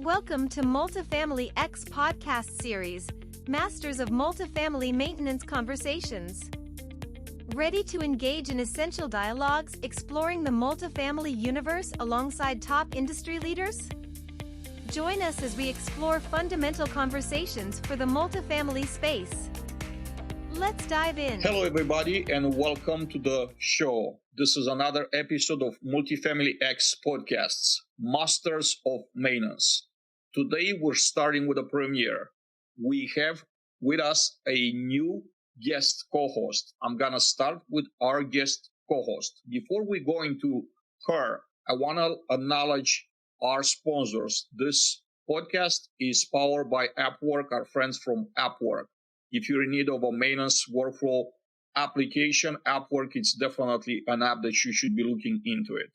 Welcome to Multifamily X podcast series, Masters of Multifamily Maintenance Conversations. Ready to engage in essential dialogues exploring the multifamily universe alongside top industry leaders? Join us as we explore fundamental conversations for the multifamily space. Let's dive in. Hello, everybody, and welcome to the show. This is another episode of Multifamily X podcasts, Masters of Maintenance. Today, we're starting with a premiere. We have with us a new guest co-host. I'm going to start with our guest co-host. Before we go into her, I want to acknowledge our sponsors. This podcast is powered by AppWork, our friends from AppWork. If you're in need of a maintenance workflow application, AppWork is definitely an app that you should be looking into it.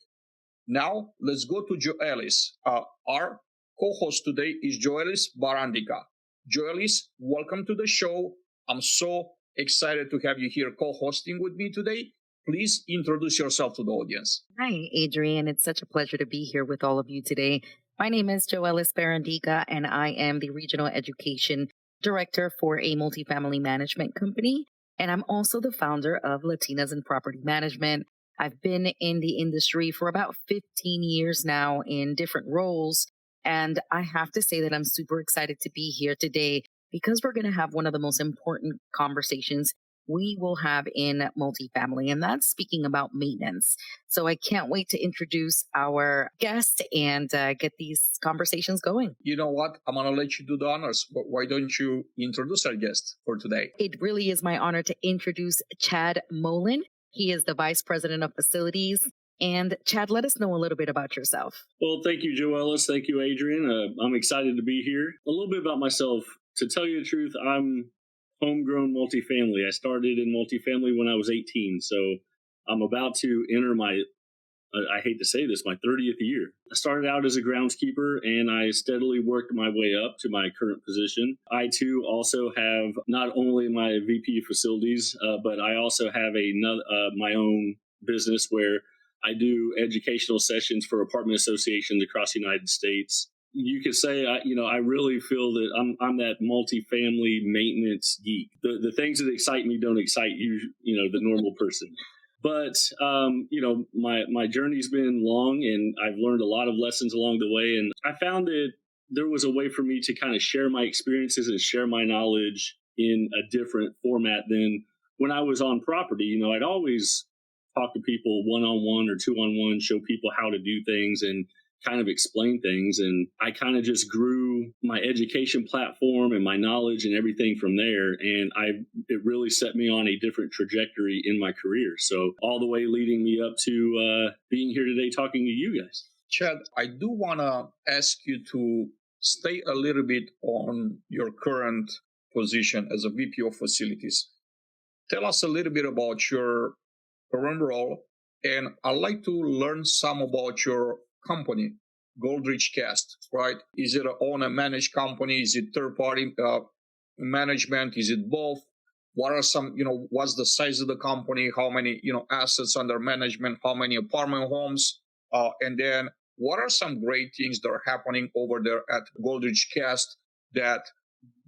Now, let's go to Joelis. Our co-host today is Joelis Barandica. Joelis, welcome to the show. I'm so excited to have you here co-hosting with me today. Please introduce yourself to the audience. Hi, Adrian. It's such a pleasure to be here with all of you today. My name is Joelis Barandica, and I am the Regional Education Director for a multifamily management company. And I'm also the founder of Latinas in Property Management. I've been in the industry for about 15 years now in different roles. And I have to say that I'm super excited to be here today because we're going to have one of the most important conversations we will have in multifamily, and that's speaking about maintenance. So I can't wait to introduce our guest and get these conversations going. You know what? I'm going to let you do the honors, but why don't you introduce our guest for today? It really is my honor to introduce Chad Moulin. He is the Vice President of Facilities. And Chad, let us know a little bit about yourself. Well, thank you, Joelis. Thank you, Adrian. I'm excited to be here. A little bit about myself. To tell you the truth, I'm homegrown multifamily. I started in multifamily when I was 18, so I'm about to enter I hate to say this, my 30th year. I started out as a groundskeeper, and I steadily worked my way up to my current position. I, too, also have not only my VP of facilities, but I also have my own business where I do educational sessions for apartment associations across the United States. You could say, I really feel that I'm that multifamily maintenance geek. The things that excite me don't excite you, the normal person. But, my journey's been long, and I've learned a lot of lessons along the way. And I found that there was a way for me to kind of share my experiences and share my knowledge in a different format than when I was on property. I'd always talk to people one-on-one or two-on-one, show people how to do things and kind of explain things. And I kind of just grew my education platform and my knowledge and everything from there. And it really set me on a different trajectory in my career. So all the way leading me up to being here today talking to you guys. Chad, I do want to ask you to stay a little bit on your current position as a VP of Facilities. Tell us a little bit about your current role, and I'd like to learn some about your company, Goldrich Cast, right? Is it an own and managed company? Is it third-party management? Is it both? What are some, what's the size of the company? How many, assets under management? How many apartment homes? And then what are some great things that are happening over there at Goldrich Cast that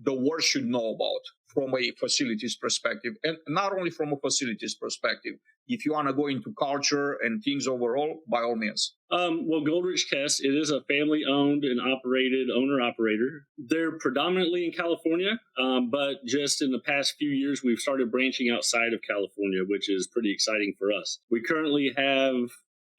the world should know about from a facilities perspective? And not only from a facilities perspective. If you want to go into culture and things overall, by all means. Well, Goldrich Cast, it is a family-owned and operated owner-operator. They're predominantly in California, but just in the past few years, we've started branching outside of California, which is pretty exciting for us. We currently have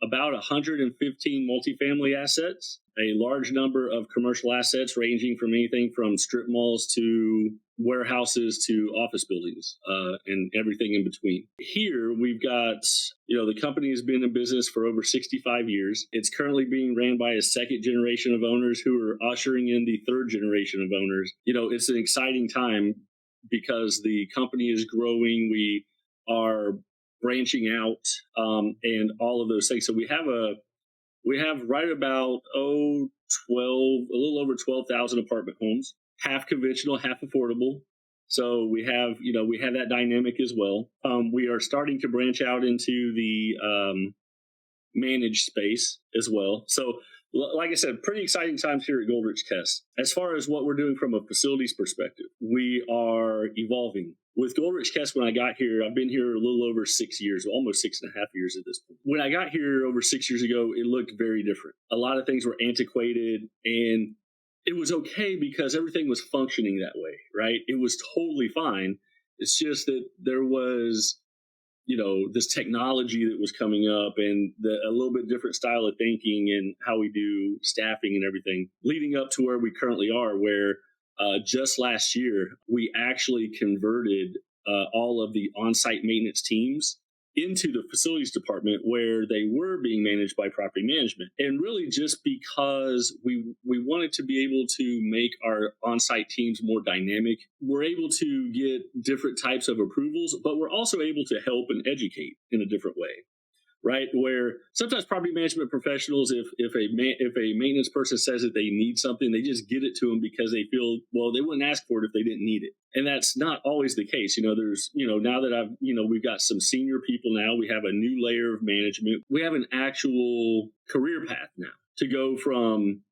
about 115 multifamily assets, a large number of commercial assets ranging from anything from strip malls to warehouses to office buildings, and everything in between. Here we've got, the company has been in business for over 65 years. It's currently being ran by a second generation of owners who are ushering in the third generation of owners. It's an exciting time because the company is growing. We are branching out, and all of those things. So we have right about a little over 12,000 apartment homes, half conventional, half affordable. So we have that dynamic as well. We are starting to branch out into the managed space as well. So Like I said, pretty exciting times here at Goldrich Kess. As far as what we're doing from a facilities perspective, we are evolving. With Goldrich Kess, when I got here, I've been here a little over 6 years, almost 6.5 years at this point. When I got here over 6 years ago, it looked very different. A lot of things were antiquated, and it was okay because everything was functioning that way, right? It was totally fine. It's just that there was, this technology that was coming up and a little bit different style of thinking and how we do staffing and everything leading up to where we currently are, where just last year, we actually converted all of the on-site maintenance teams into the facilities department where they were being managed by property management. And really just because we wanted to be able to make our on-site teams more dynamic, we're able to get different types of approvals, but we're also able to help and educate in a different way. Right, where sometimes property management professionals, if a maintenance person says that they need something, they just get it to them because they feel, well, they wouldn't ask for it if they didn't need it, and that's not always the case. There's now that we've got some senior people now, we have a new layer of management, we have an actual career path now to go from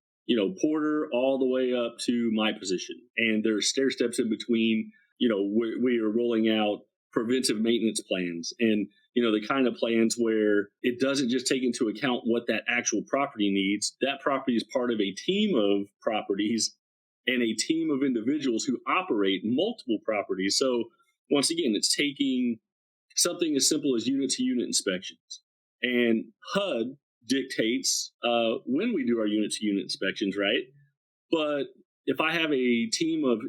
porter all the way up to my position, and there's stair steps in between. We are rolling out preventive maintenance plans and the kind of plans where it doesn't just take into account what that actual property needs. That property is part of a team of properties and a team of individuals who operate multiple properties. So once again, it's taking something as simple as unit-to-unit inspections. And HUD dictates when we do our unit-to-unit inspections, right? But if I have a team of,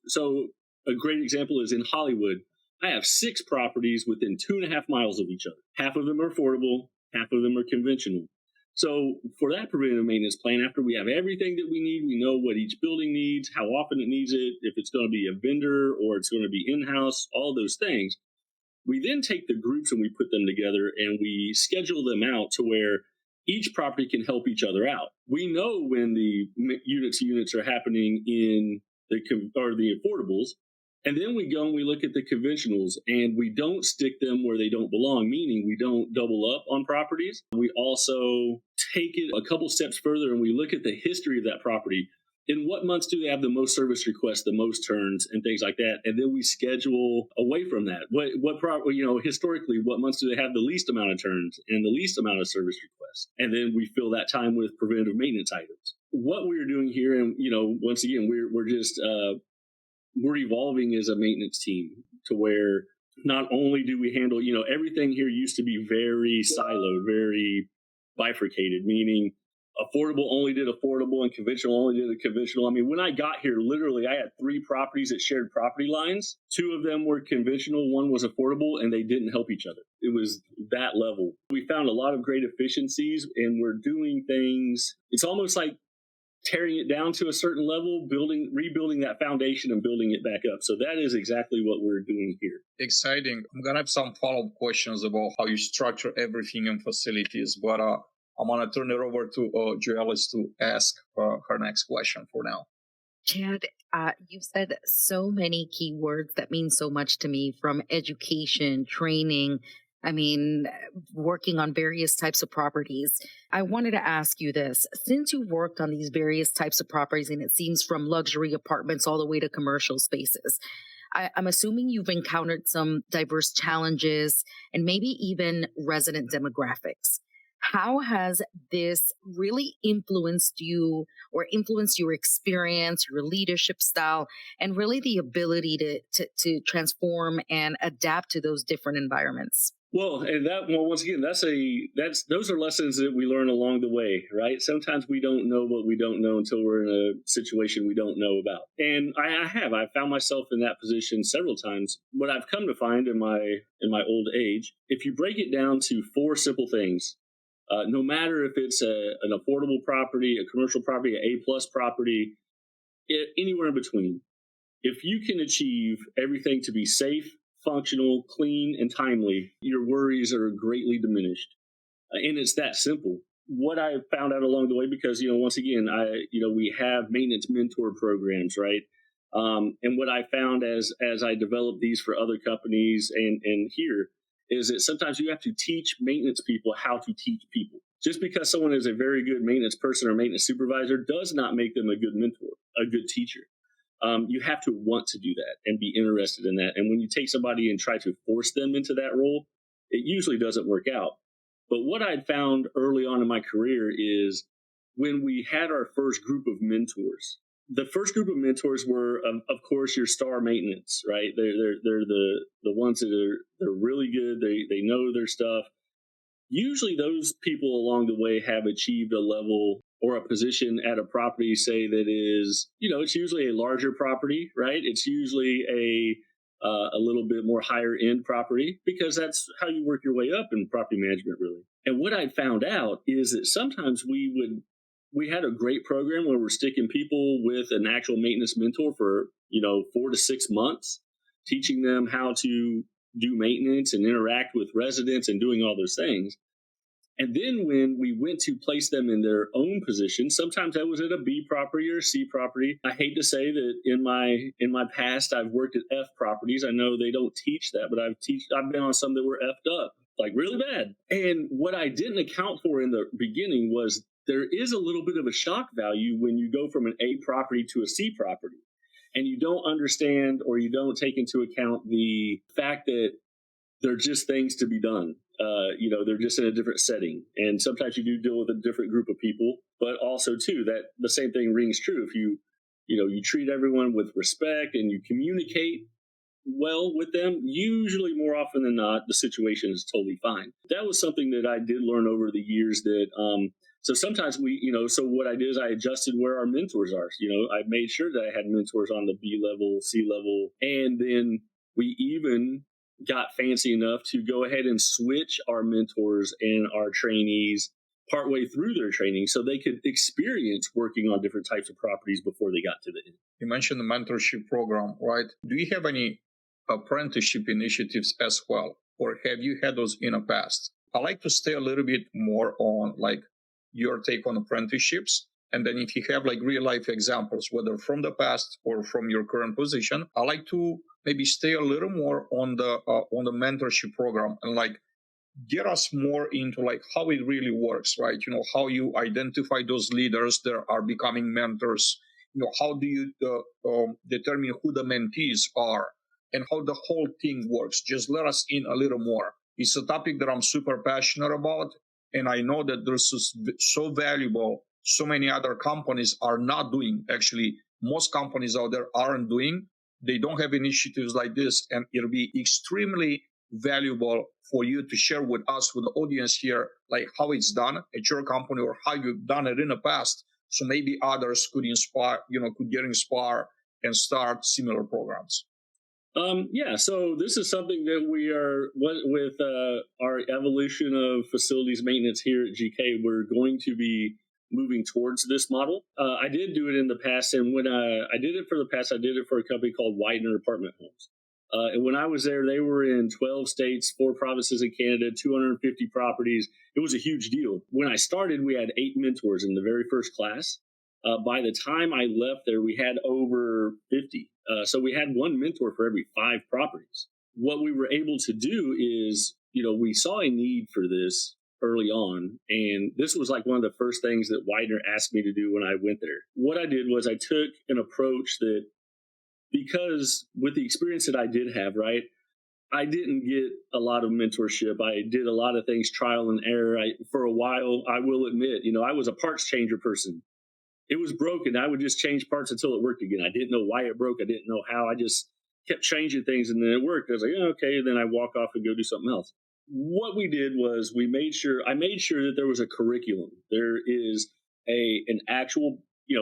so a great example is in Hollywood, I have 6 properties within 2.5 miles of each other. Half of them are affordable, half of them are conventional. So for that preventive maintenance plan, after we have everything that we need, we know what each building needs, how often it needs it, if it's going to be a vendor or it's going to be in-house, all those things. We then take the groups and we put them together and we schedule them out to where each property can help each other out. We know when the units are happening in the affordables. And then we go and we look at the conventionals and we don't stick them where they don't belong, meaning we don't double up on properties. We also take it a couple steps further and we look at the history of that property. In what months do they have the most service requests, the most turns, and things like that? And then we schedule away from that. Historically, what months do they have the least amount of turns and the least amount of service requests? And then we fill that time with preventative maintenance items. What we're doing here, and once again, we're evolving as a maintenance team to where not only do we handle, everything here used to be very siloed, very bifurcated, meaning affordable only did affordable and conventional only did a conventional. I mean, when I got here, literally, I had 3 properties that shared property lines. 2 of them were conventional, 1 was affordable, and they didn't help each other. It was that level. We found a lot of great efficiencies, and we're doing things. It's almost like tearing it down to a certain level, rebuilding that foundation and building it back up. So that is exactly what we're doing here. Exciting. I'm going to have some follow-up questions about how you structure everything in facilities, but I'm going to turn it over to Joelis to ask her next question for now. Chad, you said so many key words that mean so much to me, from education, training, working on various types of properties. I wanted to ask you this. Since you've worked on these various types of properties, and it seems from luxury apartments all the way to commercial spaces, I'm assuming you've encountered some diverse challenges and maybe even resident demographics. How has this really influenced you or influenced your experience, your leadership style, and really the ability to transform and adapt to those different environments? Well, once again, those are lessons that we learn along the way, right? Sometimes we don't know what we don't know until we're in a situation we don't know about. And I found myself in that position several times. What I've come to find in my old age, if you break it down to 4 simple things, no matter if it's an affordable property, a commercial property, an A+ property, anywhere in between, if you can achieve everything to be safe, functional, clean, and timely, your worries are greatly diminished. And it's that simple. What I found out along the way, because, once again, we have maintenance mentor programs, right? And what I found as I developed these for other companies and here is that sometimes you have to teach maintenance people how to teach people. Just because someone is a very good maintenance person or maintenance supervisor does not make them a good mentor, a good teacher. You have to want to do that and be interested in that. And when you take somebody and try to force them into that role, it usually doesn't work out. But what I'd found early on in my career is when we had our first group of mentors, the first group of mentors were, of course, your star maintenance, right? They're the ones that they're really good. They know their stuff. Usually those people along the way have achieved a level or a position at a property, say that is, it's usually a larger property, right? It's usually a little bit more higher end property, because that's how you work your way up in property management, really. And what I found out is that sometimes we had a great program where we're sticking people with an actual maintenance mentor for, 4 to 6 months, teaching them how to do maintenance and interact with residents and doing all those things. And then when we went to place them in their own position, sometimes that was at a B property or a C property. I hate to say that in my past, I've worked at F properties. I know they don't teach that, but I've been on some that were F'd up, like really bad. And what I didn't account for in the beginning was there is a little bit of a shock value when you go from an A property to a C property, and you don't understand or you don't take into account the fact that they're just things to be done. They're just in a different setting. And sometimes you do deal with a different group of people, but also too, that the same thing rings true. If you treat everyone with respect and you communicate well with them, usually more often than not, the situation is totally fine. That was something that I did learn over the years that, so sometimes so what I did is I adjusted where our mentors are. I made sure that I had mentors on the B level, C level, and then we even got fancy enough to go ahead and switch our mentors and our trainees partway through their training so they could experience working on different types of properties before they got to the end. You mentioned the mentorship program, right? Do you have any apprenticeship initiatives as well, or have you had those in the past? I like to stay a little bit more on like your take on apprenticeships. And then if you have like real life examples, whether from the past or from your current position, I like to maybe stay a little more on the mentorship program and like get us more into like how it really works, right? How you identify those leaders that are becoming mentors. How do you determine who the mentees are and how the whole thing works? Just let us in a little more. It's a topic that I'm super passionate about, and I know that this is so valuable. So many other companies are not doing. Actually, most companies out there aren't doing. They don't have initiatives like this, and it'll be extremely valuable for you to share with us, with the audience here, like how it's done at your company or how you've done it in the past. So maybe others could could get inspired and start similar programs. So this is something that we are, with our evolution of facilities maintenance here at GK, we're going to be moving towards this model. I did do it in the past, and when I did it I did it for a company called Widener Apartment Homes. And when I was there, they were in 12 states, 4 provinces in Canada, 250 properties. It was a huge deal. When I started, we had 8 mentors in the very first class. By the time I left there, we had over 50. So we had one mentor for every 5 properties. What we were able to do is, we saw a need for this early on. And this was like one of the first things that Widener asked me to do when I went there. What I did was I took an approach that, because with the experience that I did have, right, I didn't get a lot of mentorship. I did a lot of things trial and error. For a while, I will admit, I was a parts changer person. It was broken. I would just change parts until it worked again. I didn't know why it broke. I didn't know how. I just kept changing things, and then it worked. I was like, okay. And then I walk off and go do something else. What we did was I made sure that there was a curriculum. There is an actual,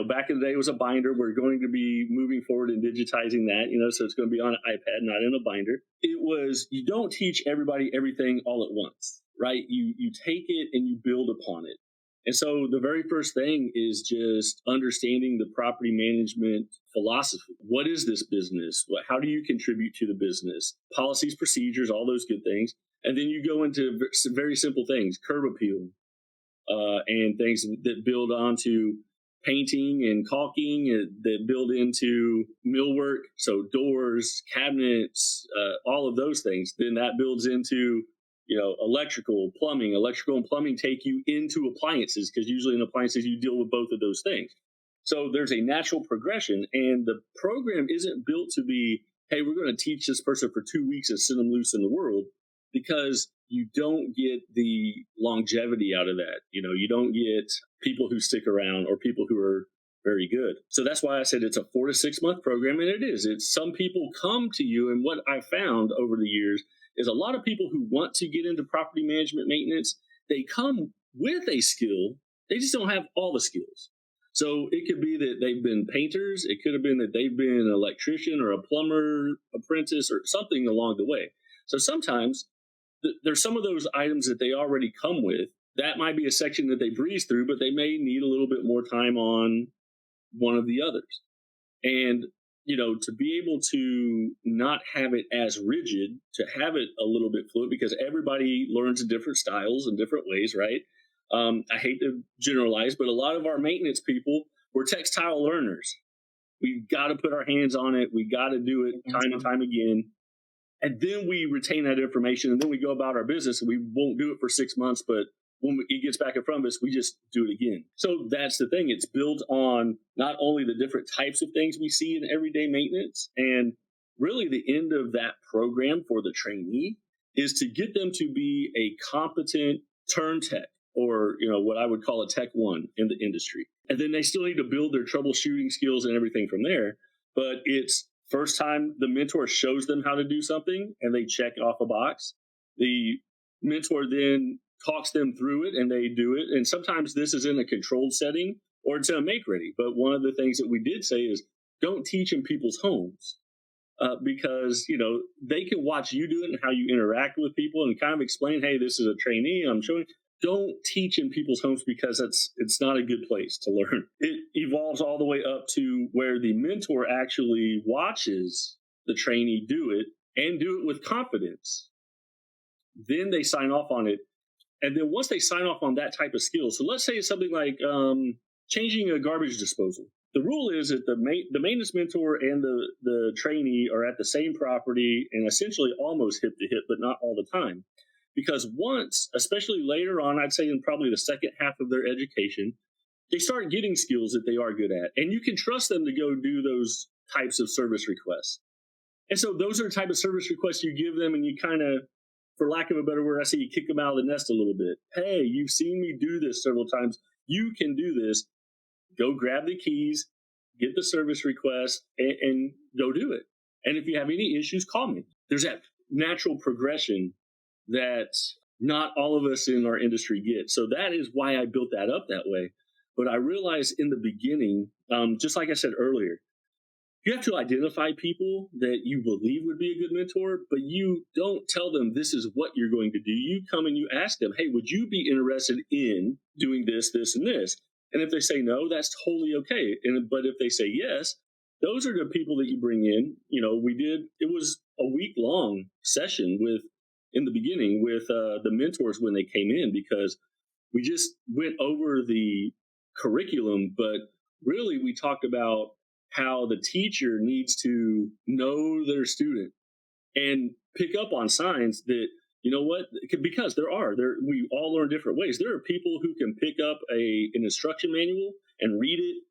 back in the day it was a binder. We're going to be moving forward and digitizing that, so it's going to be on an iPad, not in a binder. It was, you don't teach everybody everything all at once, right? You take it and you build upon it. And so the very first thing is just understanding the property management philosophy. What is this business? How do you contribute to the business? Policies, procedures, all those good things. And then you go into some very simple things, curb appeal, and things that build onto painting and caulking, that build into millwork. So doors, cabinets, all of those things. Then that builds into electrical, electrical and plumbing take you into appliances, because usually in appliances you deal with both of those things. So there's a natural progression, and the program isn't built to be, hey, we're going to teach this person for 2 weeks and send them loose in the world, because you don't get the longevity out of that. You don't get people who stick around or people who are very good. So that's why I said it's a 4 to 6 month program, and it is. It's some people come to you, and what I found over the years is a lot of people who want to get into property management maintenance, they come with a skill, they just don't have all the skills. So it could be that they've been painters, it could have been that they've been an electrician or a plumber apprentice or something along the way. So sometimes there's some of those items that they already come with. That might be a section that they breeze through, but they may need a little bit more time on one of the others. And, to be able to not have it as rigid, to have it a little bit fluid, because everybody learns in different styles and different ways, right? I hate to generalize, but a lot of our maintenance people, we're textile learners. We've got to put our hands on it. We got to do it time and time again. And then we retain that information, and then we go about our business, and we won't do it for 6 months, but when it gets back in front of us, we just do it again. So that's the thing. It's built on not only the different types of things we see in everyday maintenance, and really the end of that program for the trainee is to get them to be a competent turn tech, or what I would call a tech one in the industry. And then they still need to build their troubleshooting skills and everything from there. But it's first time the mentor shows them how to do something and they check off a box. The mentor then talks them through it and they do it. And sometimes this is in a controlled setting or it's in a make ready. But one of the things that we did say is don't teach in people's homes. Because, they can watch you do it and how you interact with people and kind of explain, hey, this is a trainee, I'm showing. Don't teach in people's homes, because it's not a good place to learn. It evolves all the way up to where the mentor actually watches the trainee do it and do it with confidence. Then they sign off on it. And then once they sign off on that type of skill, so let's say it's something like changing a garbage disposal. The rule is that the maintenance mentor and the trainee are at the same property and essentially almost hip to hip, but not all the time. Because once, especially later on, I'd say in probably the second half of their education, they start getting skills that they are good at. And you can trust them to go do those types of service requests. And so those are the type of service requests you give them, and you kind of, for lack of a better word, I say you kick them out of the nest a little bit. Hey, you've seen me do this several times. You can do this. Go grab the keys, get the service request, and go do it. And if you have any issues, call me. There's that natural progression that not all of us in our industry get. So that is why I built that up that way. But I realized in the beginning, just like I said earlier, you have to identify people that you believe would be a good mentor, but you don't tell them this is what you're going to do. You come and you ask them, hey, would you be interested in doing this, this, and this? And if they say no, that's totally okay. But if they say yes, those are the people that you bring in. It was a week-long session in the beginning with the mentors when they came in, because we just went over the curriculum, but really we talked about how the teacher needs to know their student and pick up on signs that, because we all learn different ways. There are people who can pick up an instruction manual and read it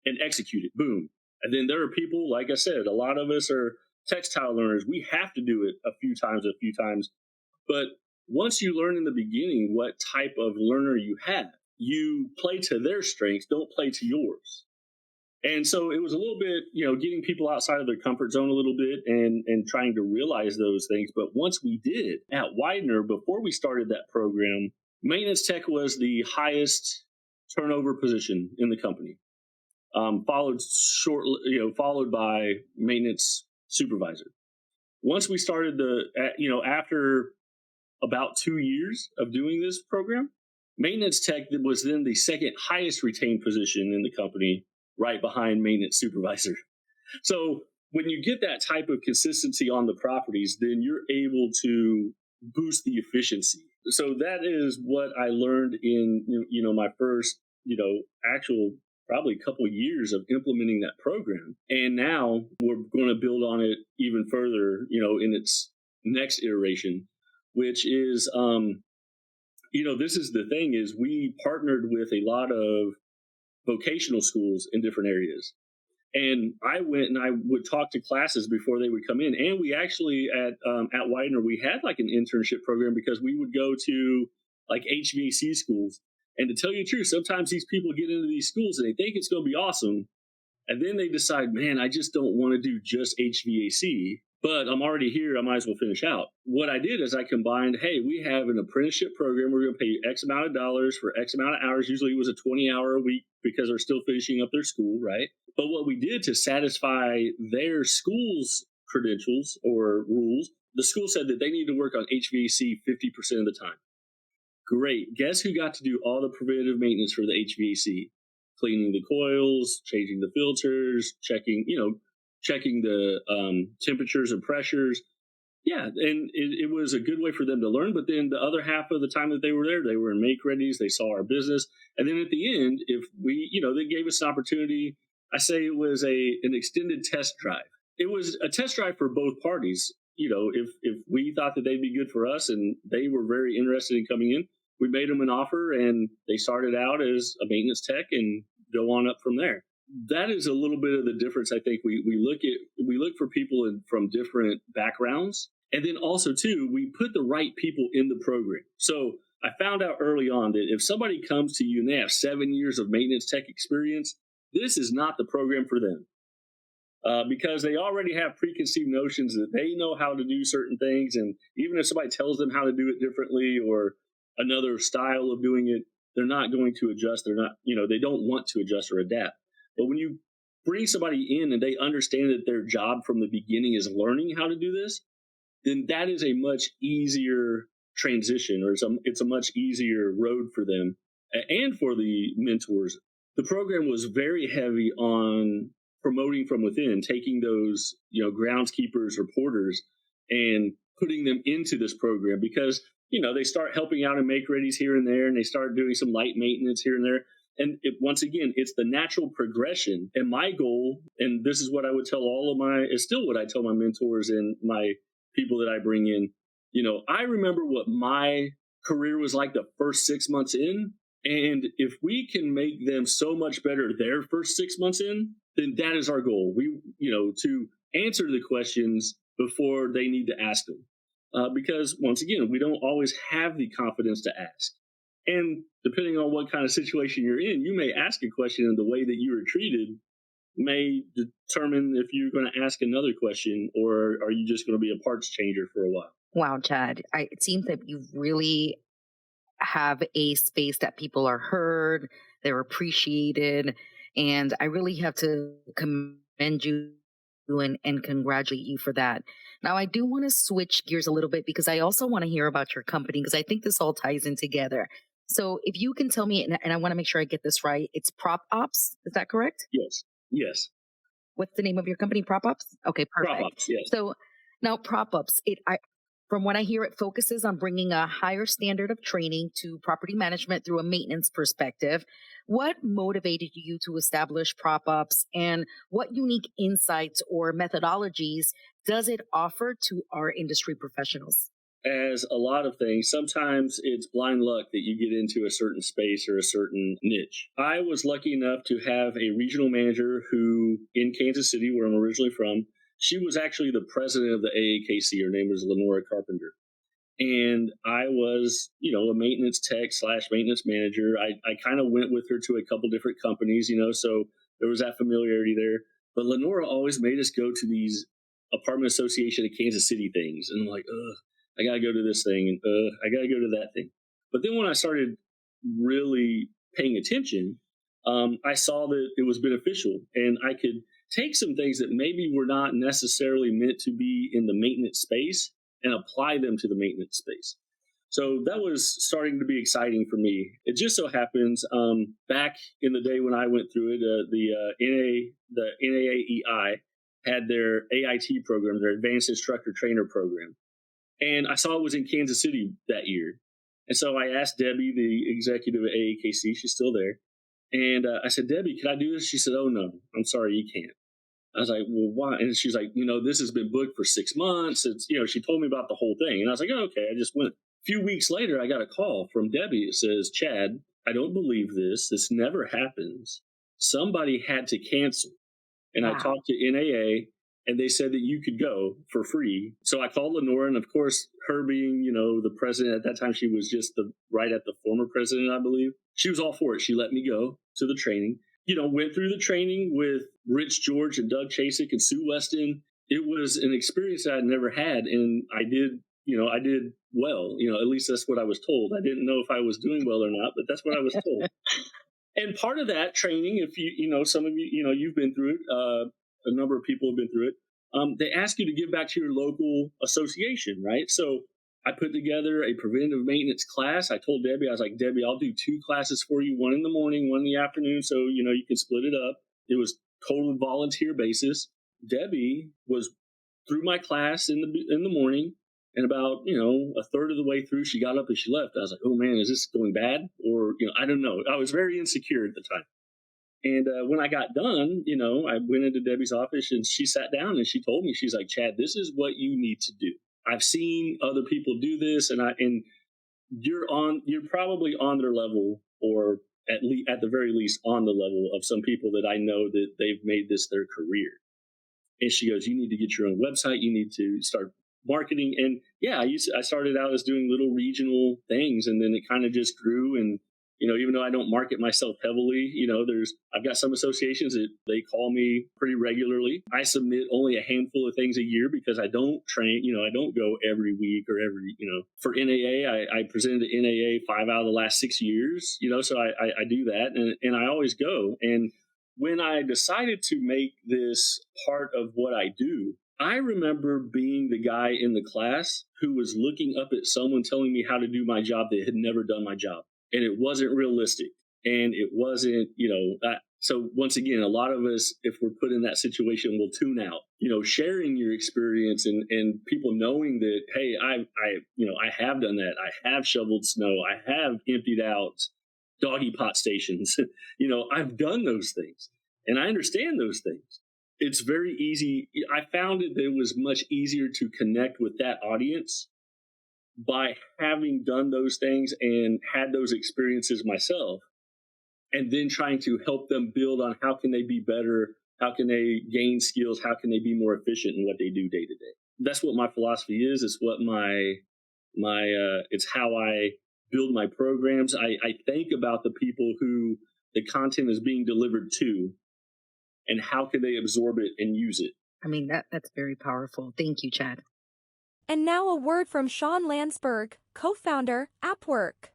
and execute it, boom. And then there are people, like I said, a lot of us are textile learners. We have to do it a few times. But once you learn in the beginning what type of learner you have, you play to their strengths, don't play to yours. And so it was a little bit, getting people outside of their comfort zone a little bit and trying to realize those things. But once we did at Widener, before we started that program, maintenance tech was the highest turnover position in the company, followed by maintenance supervisor. Once we started after about 2 years of doing this program, maintenance tech was then the second highest retained position in the company, right behind maintenance supervisor. So when you get that type of consistency on the properties, then you're able to boost the efficiency. So that is what I learned in, my first, actual probably a couple of years of implementing that program. And now we're going to build on it even further, in its next iteration which is, this is the thing is we partnered with a lot of vocational schools in different areas. And I went and I would talk to classes before they would come in. And we actually at Widener, we had like an internship program because we would go to like HVAC schools. And to tell you the truth, sometimes these people get into these schools and they think it's going to be awesome. And then they decide, man, I just don't want to do just HVAC, but I'm already here. I might as well finish out. What I did is I combined, hey, we have an apprenticeship program. We're going to pay you X amount of dollars for X amount of hours. Usually it was a 20-hour a week because they're still finishing up their school, right? But what we did to satisfy their school's credentials or rules, the school said that they need to work on HVAC 50% of the time. Great. Guess who got to do all the preventative maintenance for the HVAC? Cleaning the coils, changing the filters, checking the temperatures and pressures. Yeah, and it was a good way for them to learn. But then the other half of the time that they were there, they were in make-readies. They saw our business. And then at the end, if we, they gave us an opportunity. I say it was an extended test drive. It was a test drive for both parties. If we thought that they'd be good for us and they were very interested in coming in, we made them an offer and they started out as a maintenance tech and go on up from there. That is a little bit of the difference. I think we look for people from different backgrounds. And then also too, we put the right people in the program. So I found out early on that if somebody comes to you and they have 7 years of maintenance tech experience, this is not the program for them. Because they already have preconceived notions that they know how to do certain things. And even if somebody tells them how to do it differently or another style of doing it, they're not going to adjust. They're not, they don't want to adjust or adapt. But when you bring somebody in and they understand that their job from the beginning is learning how to do this, then that is a much easier transition, or it's a much easier road for them and for the mentors. The program was very heavy on promoting from within, taking those, groundskeepers or porters and putting them into this program because, they start helping out in make-readies here and there, and they start doing some light maintenance here and there. And once again, it's the natural progression. And my goal, and this is what I would tell it's still what I tell my mentors and my people that I bring in. I remember what my career was like the first 6 months in. And if we can make them so much better their first 6 months in, then that is our goal. To answer the questions before they need to ask them. Because once again, we don't always have the confidence to ask. And depending on what kind of situation you're in, you may ask a question and the way that you were treated may determine if you're going to ask another question or are you just going to be a parts changer for a while. Wow, Chad, it seems that you really have a space that people are heard, they're appreciated, and I really have to commend you and congratulate you for that. Now, I do want to switch gears a little bit because I also want to hear about your company because I think this all ties in together. So if you can tell me, and I want to make sure I get this right, it's Prop Ops, is that correct? Yes. What's the name of your company? Prop Ops? Okay, perfect. Prop Ops, yes. So now Prop Ops, from what I hear, it focuses on bringing a higher standard of training to property management through a maintenance perspective. What motivated you to establish Prop Ops, and what unique insights or methodologies does it offer to our industry professionals? As a lot of things, sometimes it's blind luck that you get into a certain space or a certain niche. I was lucky enough to have a regional manager who, in Kansas City, where I'm originally from, she was actually the president of the AAKC. Her name was Lenora Carpenter. And I was, a maintenance tech / maintenance manager. I kind of went with her to a couple different companies, so there was that familiarity there. But Lenora always made us go to these Apartment Association of Kansas City things. And I'm like, I got to go to this thing and I got to go to that thing. But then when I started really paying attention, I saw that it was beneficial and I could take some things that maybe were not necessarily meant to be in the maintenance space and apply them to the maintenance space. So that was starting to be exciting for me. It just so happens back in the day when I went through it, the NAAEI had their AIT program, their Advanced Instructor Trainer program. And I saw it was in Kansas City that year. And so I asked Debbie, the executive at AAKC, she's still there. And I said, Debbie, can I do this? She said, oh, no, I'm sorry, you can't. I was like, well, why? And she's like, this has been booked for 6 months. It's, she told me about the whole thing. And I was like, oh, okay, I just went. A few weeks later, I got a call from Debbie. It says, Chad, I don't believe this. This never happens. Somebody had to cancel. And I talked to NAA, and they said that you could go for free. So I called Lenora, and of course, her being, the president at that time, she was just right at the former president, I believe. She was all for it. She let me go to the training. Went through the training with Rich George and Doug Chasik and Sue Weston. It was an experience that I'd never had, and I did well. At least that's what I was told. I didn't know if I was doing well or not, but that's what I was told. And part of that training, if some of you, you've been through it, a number of people have been through it. They ask you to give back to your local association, right? So I put together a preventative maintenance class. I told Debbie, I was like, Debbie, I'll do 2 classes for you, one in the morning, one in the afternoon. So, you can split it up. It was total volunteer basis. Debbie was through my class in the morning, and about, a third of the way through, she got up and she left. I was like, oh man, is this going bad? Or, I don't know. I was very insecure at the time. And when I got done, I went into Debbie's office and she sat down and she told me, she's like, Chad, this is what you need to do. I've seen other people do this, and you're probably on their level, or at the very least on the level of some people that I know that they've made this their career. And she goes, you need to get your own website. You need to start marketing. And yeah, I started out as doing little regional things, and then it kind of just grew. And even though I don't market myself heavily, I've got some associations that they call me pretty regularly. I submit only a handful of things a year because I don't train, I don't go every week or every, for NAA, I presented to NAA 5 out of the last 6 years, so I do that, and I always go. And when I decided to make this part of what I do, I remember being the guy in the class who was looking up at someone telling me how to do my job that had never done my job. And it wasn't realistic. And it wasn't, so once again, a lot of us, if we're put in that situation, will tune out. Sharing your experience and people knowing that, hey, I have done that. I have shoveled snow. I have emptied out doggy pot stations. I've done those things, and I understand those things. It's very easy. I found that it was much easier to connect with that audience by having done those things and had those experiences myself, and then trying to help them build on how can they be better, how can they gain skills, how can they be more efficient in what they do day to day. That's what my philosophy is. It's what it's how I build my programs. I think about the people who the content is being delivered to, and how can they absorb it and use it. I mean, that's very powerful. Thank you, Chad. And now a word from Sean Landsberg, co-founder, AppWork.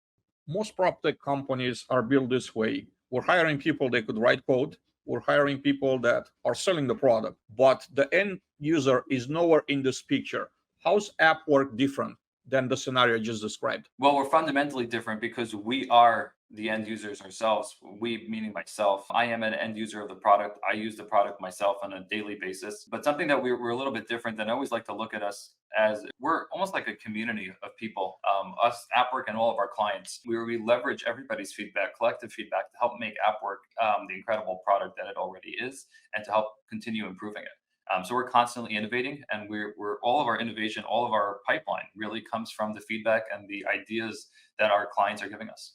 Most prop tech companies are built this way. We're hiring people that could write code. We're hiring people that are selling the product, but the end user is nowhere in this picture. How's AppWork different than the scenario I just described? Well, we're fundamentally different because we are the end users ourselves. We, meaning myself. I am an end user of the product. I use the product myself on a daily basis. But something that we're a little bit different than, I always like to look at us as, we're almost like a community of people. Us, AppWork, and all of our clients, where we leverage everybody's feedback, collective feedback, to help make AppWork the incredible product that it already is, and to help continue improving it. So we're constantly innovating, and we're all of our innovation, all of our pipeline really comes from the feedback and the ideas that our clients are giving us.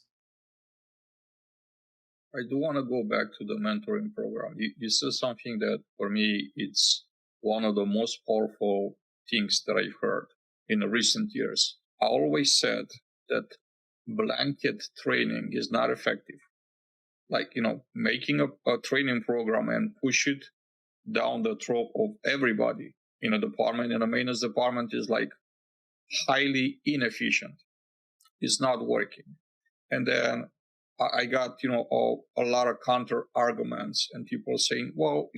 I do want to go back to the mentoring program. You said something that for me, it's one of the most powerful things that I've heard in the recent years. I always said that blanket training is not effective. Like, making a training program and push it down the throat of everybody in a department, in a maintenance department, is like highly inefficient. It's not working. And then I got, a lot of counter arguments, and people saying, well,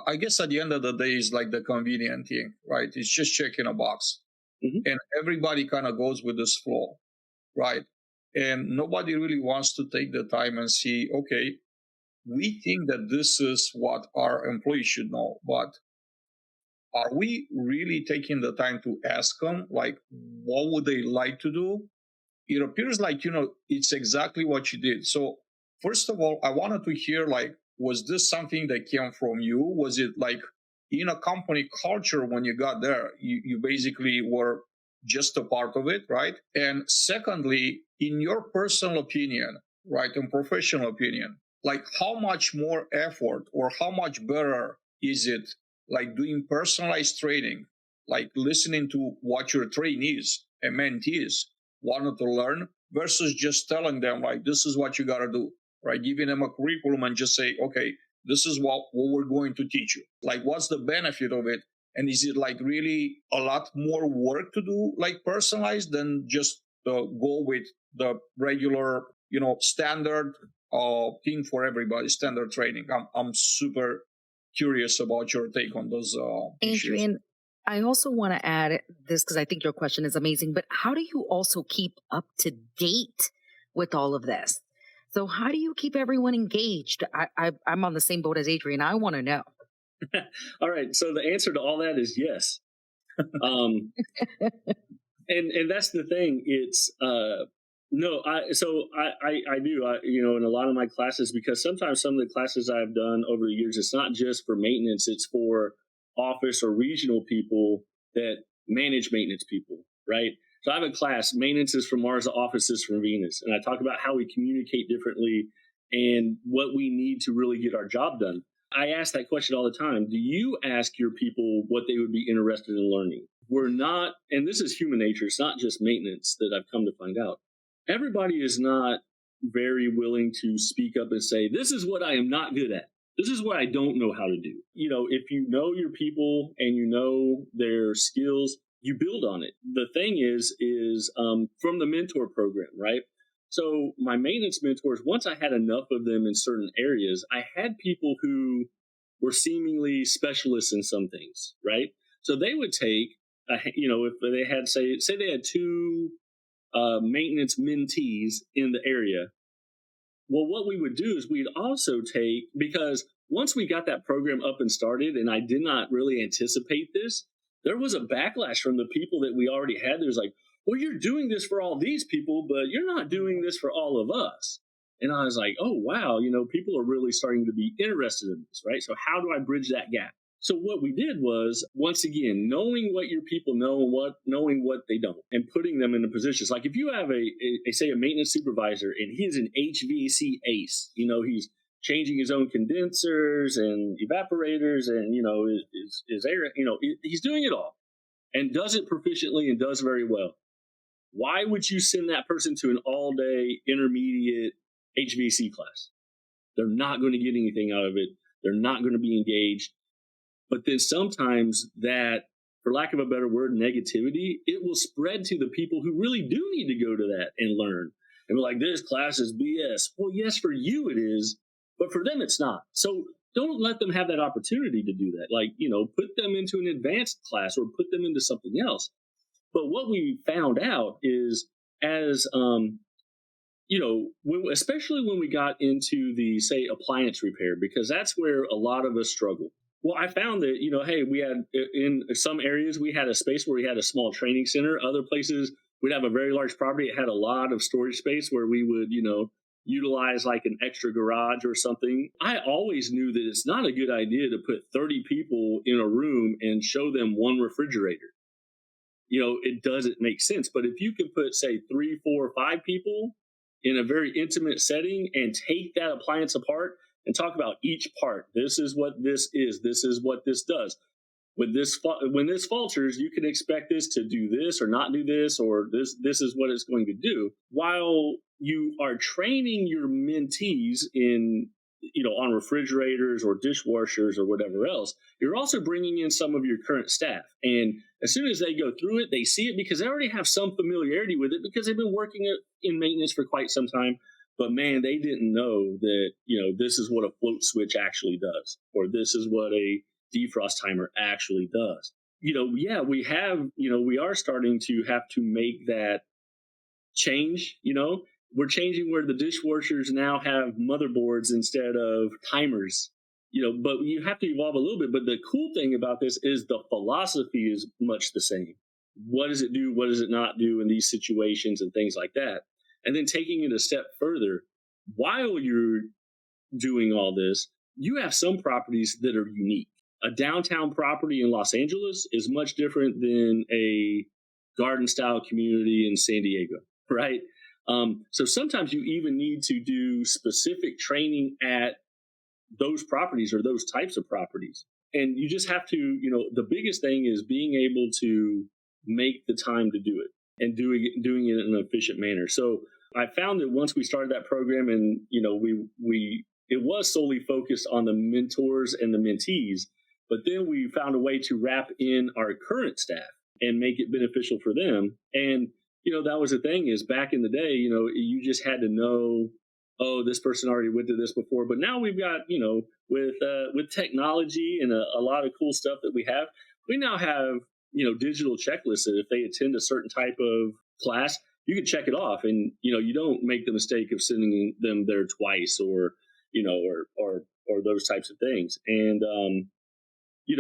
I guess at the end of the day, it's like the convenient thing, right? It's just checking a box. Mm-hmm. And everybody kind of goes with this flow, right? And nobody really wants to take the time and see, okay, we think that this is what our employees should know, but are we really taking the time to ask them, like, what would they like to do? It appears like, it's exactly what you did. So first of all, I wanted to hear, like, was this something that came from you? Was it like in a company culture when you got there, you basically were just a part of it, right? And secondly, in your personal opinion, right, and professional opinion, like how much more effort or how much better is it like doing personalized training, like listening to what your trainees and mentees wanted to learn versus just telling them like, this is what you got to do, right? Giving them a curriculum and just say, okay, this is what we're going to teach you. Like, what's the benefit of it? And is it like really a lot more work to do, like personalized, than just go with the regular, standard thing for everybody, standard training? I'm super curious about your take on those issues. Adrian, I also want to add this because I think your question is amazing, but how do you also keep up to date with all of this? So how do you keep everyone engaged? I'm on the same boat as Adrian. I want to know. All right. So the answer to all that is yes. And that's the thing. It's no. I do. In a lot of my classes, because sometimes some of the classes I've done over the years, it's not just for maintenance. It's for office or regional people that manage maintenance people, right? So I have a class, maintenance is from Mars, office is from Venus. And I talk about how we communicate differently and what we need to really get our job done. I ask that question all the time. Do you ask your people what they would be interested in learning? We're not, and this is human nature, it's not just maintenance that I've come to find out. Everybody is not very willing to speak up and say, this is what I am not good at. This is what I don't know how to do. If you know your people and you know their skills, you build on it. The thing is from the mentor program, right? So my maintenance mentors, once I had enough of them in certain areas, I had people who were seemingly specialists in some things, right? So they would take, if they had, say they had two maintenance mentees in the area. Well, what we would do is we'd also take, because once we got that program up and started, and I did not really anticipate this, there was a backlash from the people that we already had. There's like, well, you're doing this for all these people, but you're not doing this for all of us. And I was like, oh, wow, people are really starting to be interested in this, right? So how do I bridge that gap? So what we did was, once again, knowing what your people know and knowing what they don't, and putting them in the positions. Like if you have say a maintenance supervisor and he's an HVAC ace, he's changing his own condensers and evaporators and, his air, he's doing it all and does it proficiently and does very well. Why would you send that person to an all-day intermediate HVAC class? They're not going to get anything out of it. They're not going to be engaged. But then sometimes that, for lack of a better word, negativity, it will spread to the people who really do need to go to that and learn. And we're like, this class is BS. Well, yes, for you it is, but for them it's not. So don't let them have that opportunity to do that. Like, put them into an advanced class or put them into something else. But what we found out is especially when we got into the, say, appliance repair, because that's where a lot of us struggle. Well, I found that, hey, we had in some areas, we had a space where we had a small training center. Other places, we'd have a very large property. It had a lot of storage space where we would, utilize like an extra garage or something. I always knew that it's not a good idea to put 30 people in a room and show them one refrigerator. It doesn't make sense. But if you could put, say, 3, 4, 5 people in a very intimate setting and take that appliance apart and talk about each part. This is what this is. This is what this does. When this falters, you can expect this to do this or not do this, or this is what it's going to do. While you are training your mentees in, on refrigerators or dishwashers or whatever else, you're also bringing in some of your current staff. And as soon as they go through it, they see it because they already have some familiarity with it because they've been working in maintenance for quite some time. But man, they didn't know that, this is what a float switch actually does, or this is what a defrost timer actually does. We are starting to have to make that change. We're changing where the dishwashers now have motherboards instead of timers, but you have to evolve a little bit. But the cool thing about this is the philosophy is much the same. What does it do? What does it not do in these situations and things like that? And then taking it a step further, while you're doing all this, you have some properties that are unique. A downtown property in Los Angeles is much different than a garden style community in San Diego, right? So sometimes you even need to do specific training at those properties or those types of properties. And you just have to, the biggest thing is being able to make the time to do it and doing it in an efficient manner. So I found that once we started that program and, it was solely focused on the mentors and the mentees, but then we found a way to wrap in our current staff and make it beneficial for them. And, that was the thing is back in the day, you just had to know, oh, this person already went through this before. But now we've got, with technology and a lot of cool stuff that we now have, digital checklists that if they attend a certain type of class, you can check it off and, you don't make the mistake of sending them there twice or those types of things. And,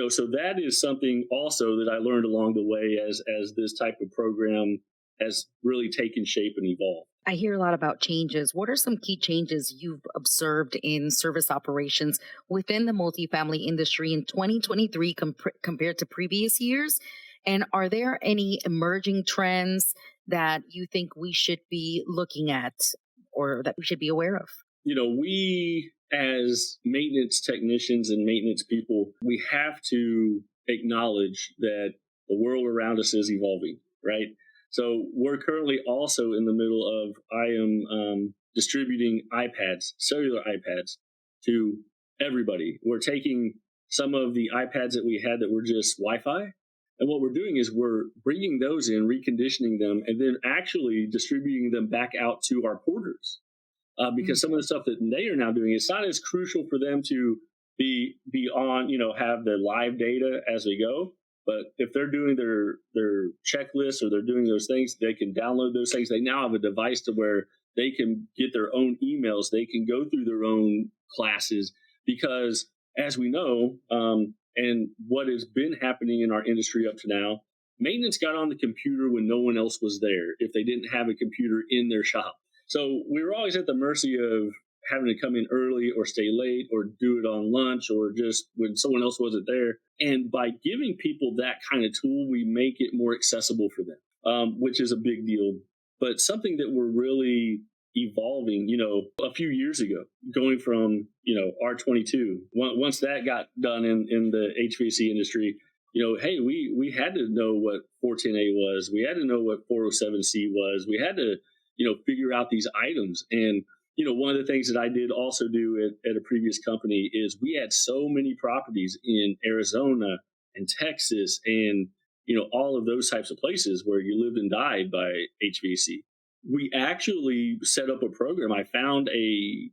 so that is something also that I learned along the way as this type of program has really taken shape and evolved. I hear a lot about changes. What are some key changes you've observed in service operations within the multifamily industry in 2023 compared to previous years? And are there any emerging trends that you think we should be looking at or that we should be aware of? We as maintenance technicians and maintenance people, we have to acknowledge that the world around us is evolving, right? So we're currently also in the middle of, I am distributing iPads, cellular iPads to everybody. We're taking some of the iPads that we had that were just Wi-Fi. And what we're doing is we're bringing those in, reconditioning them, and then actually distributing them back out to our porters. Because some of the stuff that they are now doing, it's not as crucial for them to be on, have the live data as we go. But if they're doing their checklists or they're doing those things, they can download those things. They now have a device to where they can get their own emails. They can go through their own classes because, as we know, and what has been happening in our industry up to now, maintenance got on the computer when no one else was there if they didn't have a computer in their shop. So we were always at the mercy of having to come in early or stay late or do it on lunch or just when someone else wasn't there. And by giving people that kind of tool, we make it more accessible for them, which is a big deal. But something that we're really evolving, a few years ago, going from, R22, once that got done in the HVAC industry, hey, we had to know what 410A was. We had to know what 407C was. We had to, figure out these items. And, one of the things that I did also do at a previous company is we had so many properties in Arizona and Texas and, all of those types of places where you lived and died by HVAC. We actually set up a program. I found a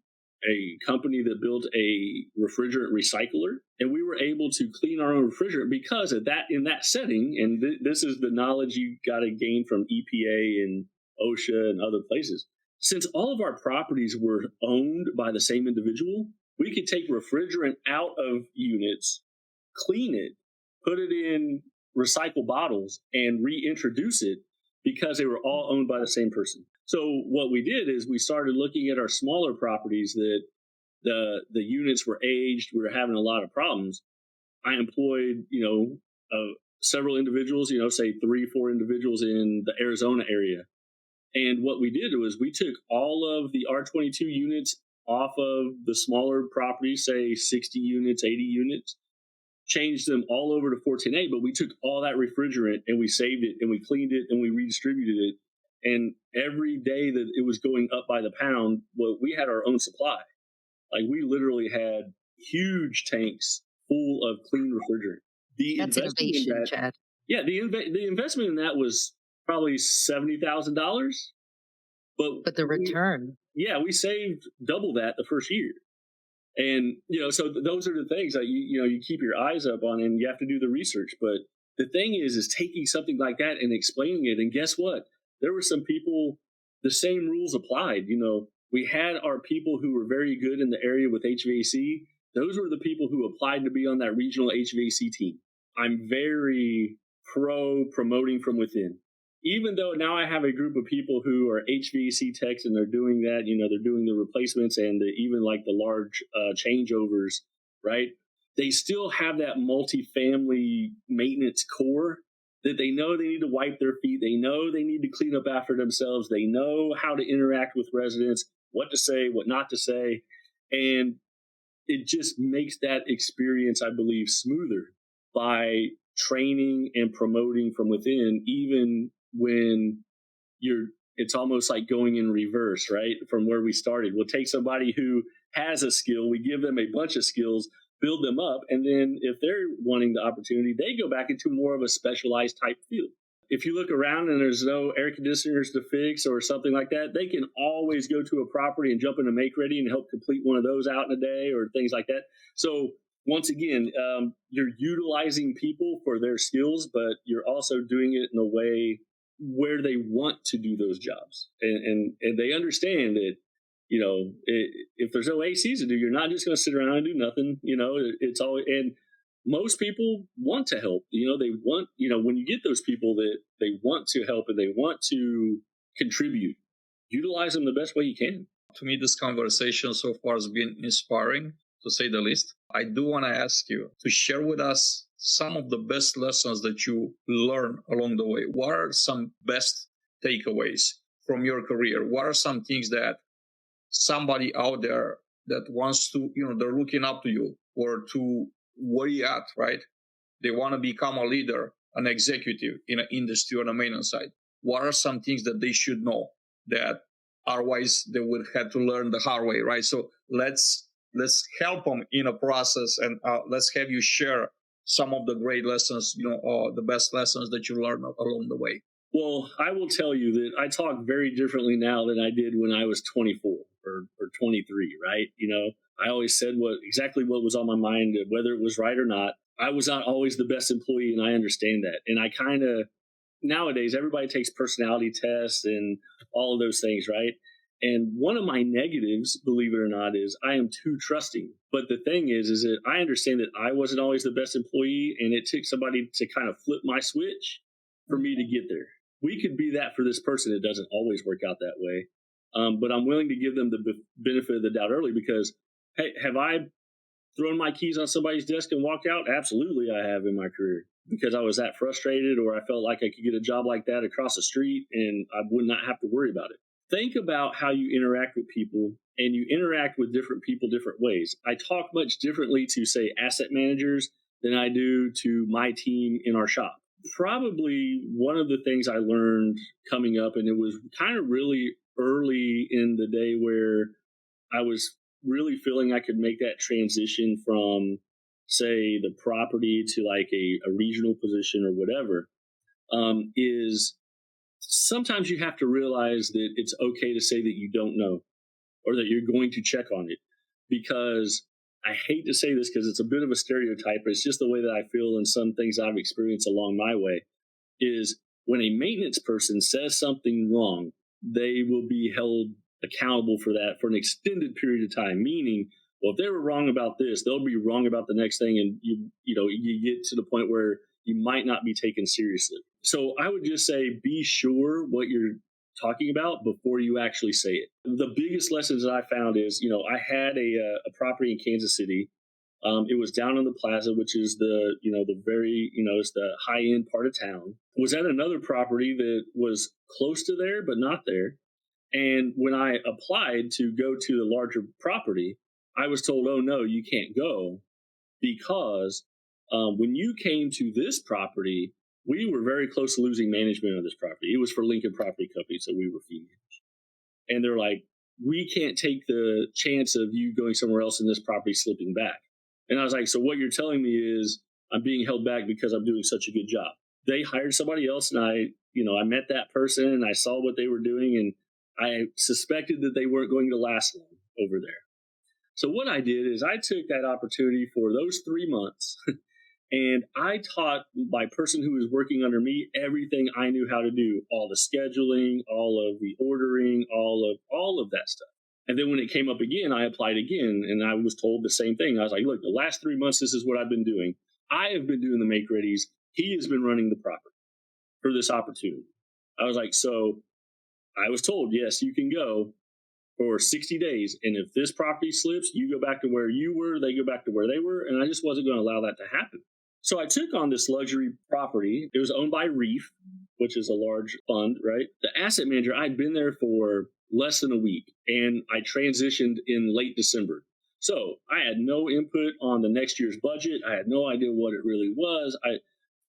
company that built a refrigerant recycler, and we were able to clean our own refrigerant because of that in that setting. And this is the knowledge you got to gain from EPA and OSHA and other places. Since all of our properties were owned by the same individual, we could take refrigerant out of units, clean it, put it in recycle bottles, and reintroduce it because they were all owned by the same person. So what we did is we started looking at our smaller properties that the units were aged, we were having a lot of problems. I employed, several individuals, say 3-4 individuals in the Arizona area. And what we did was we took all of the R22 units off of the smaller properties, say 60 units, 80 units, changed them all over to 410A, but we took all that refrigerant and we saved it and we cleaned it and we redistributed it. And every day that it was going up by the pound, well, we had our own supply. Like we literally had huge tanks full of clean refrigerant. That's innovation, Chad. Yeah, the investment in that was probably $70,000. But the return. We saved double that the first year. And, so those are the things that you keep your eyes up on and you have to do the research. But the thing is taking something like that and explaining it. And guess what? There were some people, the same rules applied. We had our people who were very good in the area with HVAC. Those were the people who applied to be on that regional HVAC team. I'm very pro promoting from within. even though now I have a group of people who are HVAC techs and they're doing that, they're doing the replacements and even like the large changeovers, right? They still have that multifamily maintenance core that they know they need to wipe their feet. They know they need to clean up after themselves. They know how to interact with residents, what to say, what not to say. And it just makes that experience, I believe, smoother by training and promoting from within, even when it's almost like going in reverse, right? From where we started. We'll take somebody who has a skill, we give them a bunch of skills, build them up, and then if they're wanting the opportunity, they go back into more of a specialized type field. If you look around and there's no air conditioners to fix or something like that, they can always go to a property and jump into Make Ready and help complete one of those out in a day or things like that. So once again, you're utilizing people for their skills, but you're also doing it in a way where they want to do those jobs. And they understand that, if there's no ACs to do, you're not just going to sit around and do nothing. It's all, and most people want to help. They want, when you get those people that they want to help and they want to contribute, utilize them the best way you can. To me, this conversation so far has been inspiring, to say the least. I do want to ask you to share with us some of the best lessons that you learned along the way. What are some best takeaways from your career? What are some things that somebody out there that wants to, they're looking up to you or to where you at, right? They want to become a leader, an executive in an industry on a maintenance side. What are some things that they should know that otherwise they would have to learn the hard way, right? So let's help them in a process, and let's have you share some of the great lessons, the best lessons that you learned along the way. Well, I will tell you that I talk very differently now than I did when I was 24 or 23, right? I always said exactly what was on my mind, whether it was right or not. I was not always the best employee, and I understand that. And I kind of, nowadays, everybody takes personality tests and all of those things, right? And one of my negatives, believe it or not, is I am too trusting. But the thing is that I understand that I wasn't always the best employee, and it took somebody to kind of flip my switch for me to get there. We could be that for this person. It doesn't always work out that way. But I'm willing to give them the benefit of the doubt early because, hey, have I thrown my keys on somebody's desk and walked out? Absolutely, I have in my career because I was that frustrated or I felt like I could get a job like that across the street and I would not have to worry about it. Think about how you interact with people, and you interact with different people different ways. I talk much differently to, say, asset managers than I do to my team in our shop. Probably one of the things I learned coming up, and it was kind of really early in the day where I was really feeling I could make that transition from, say, the property to like a regional position or whatever, is sometimes you have to realize that it's okay to say that you don't know or that you're going to check on it. Because I hate to say this because it's a bit of a stereotype, but it's just the way that I feel and some things I've experienced along my way is when a maintenance person says something wrong, they will be held accountable for that for an extended period of time. Meaning, well, if they were wrong about this, they'll be wrong about the next thing. And you get to the point where you might not be taken seriously. So I would just say, be sure what you're talking about before you actually say it. The biggest lessons that I found is, I had a property in Kansas City. It was down on the plaza, which is the very, it's the high end part of town. Was at another property that was close to there, but not there. And when I applied to go to the larger property, I was told, oh no, you can't go because when you came to this property, we were very close to losing management of this property. It was for Lincoln Property Company, so we were fee managed. And they're like, we can't take the chance of you going somewhere else and this property slipping back. And I was like, so what you're telling me is I'm being held back because I'm doing such a good job. They hired somebody else, and I met that person and I saw what they were doing, and I suspected that they weren't going to last long over there. So what I did is I took that opportunity for those 3 months and I taught my person who was working under me everything I knew how to do, all the scheduling, all of the ordering, all of that stuff. And then when it came up again, I applied again, and I was told the same thing. I was like, look, the last 3 months, this is what I've been doing. I have been doing the make readies. He has been running the property for this opportunity. I was like, so I was told, yes, you can go for 60 days. And if this property slips, you go back to where you were, they go back to where they were. And I just wasn't going to allow that to happen. So I took on this luxury property. It was owned by Reef, which is a large fund, right? The asset manager, I'd been there for less than a week, and I transitioned in late December. So I had no input on the next year's budget. I had no idea what it really was.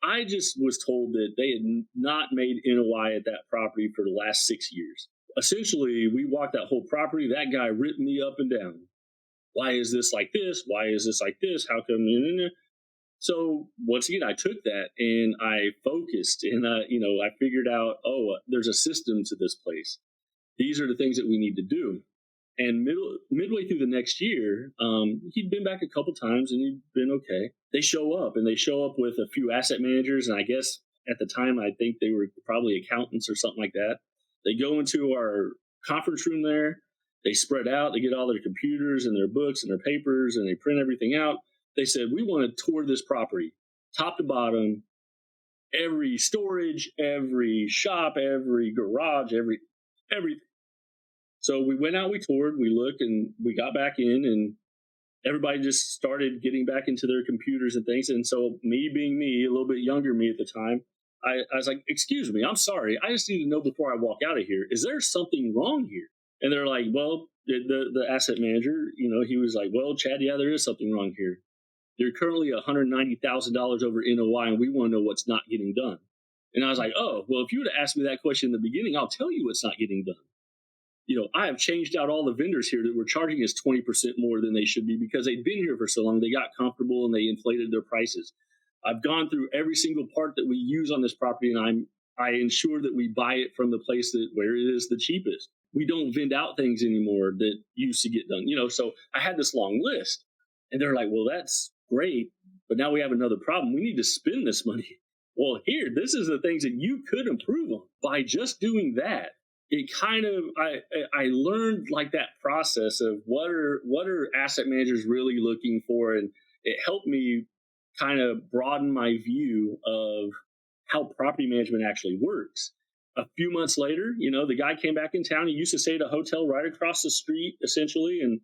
I just was told that they had not made NOI at that property for the last 6 years. Essentially, we walked that whole property. That guy ripped me up and down. Why is this like this? Why is this like this? How come? So once again, I took that and I focused, and I figured out, there's a system to this place. These are the things that we need to do. And midway through the next year, he'd been back a couple times and he'd been okay. They show up with a few asset managers. And I guess at the time, I think they were probably accountants or something like that. They go into our conference room there. They spread out. They get all their computers and their books and their papers, and they print everything out. They said, we want to tour this property, top to bottom, every storage, every shop, every garage, everything. So we went out, we toured, we looked, and we got back in, and everybody just started getting back into their computers and things. And so me being me, a little bit younger me at the time, I was like, excuse me, I'm sorry. I just need to know before I walk out of here, is there something wrong here? And they're like, well, the asset manager, he was like, well, Chad, yeah, there is something wrong here. They're currently $190,000 over NOI, and we want to know what's not getting done. And I was like, oh, well, if you would have asked me that question in the beginning, I'll tell you what's not getting done. I have changed out all the vendors here that were charging us 20% more than they should be because they'd been here for so long. They got comfortable and they inflated their prices. I've gone through every single part that we use on this property, and I ensure that we buy it from the place where it is the cheapest. We don't vend out things anymore that used to get done. So I had this long list, and they're like, well, that's great, but now we have another problem. We need to spend this money. Well, this is the things that you could improve on by just doing that. It kind of, I learned like that process of what are asset managers really looking for, and it helped me kind of broaden my view of how property management actually works. A few months later, the guy came back in town. He used to stay at a hotel right across the street, essentially, and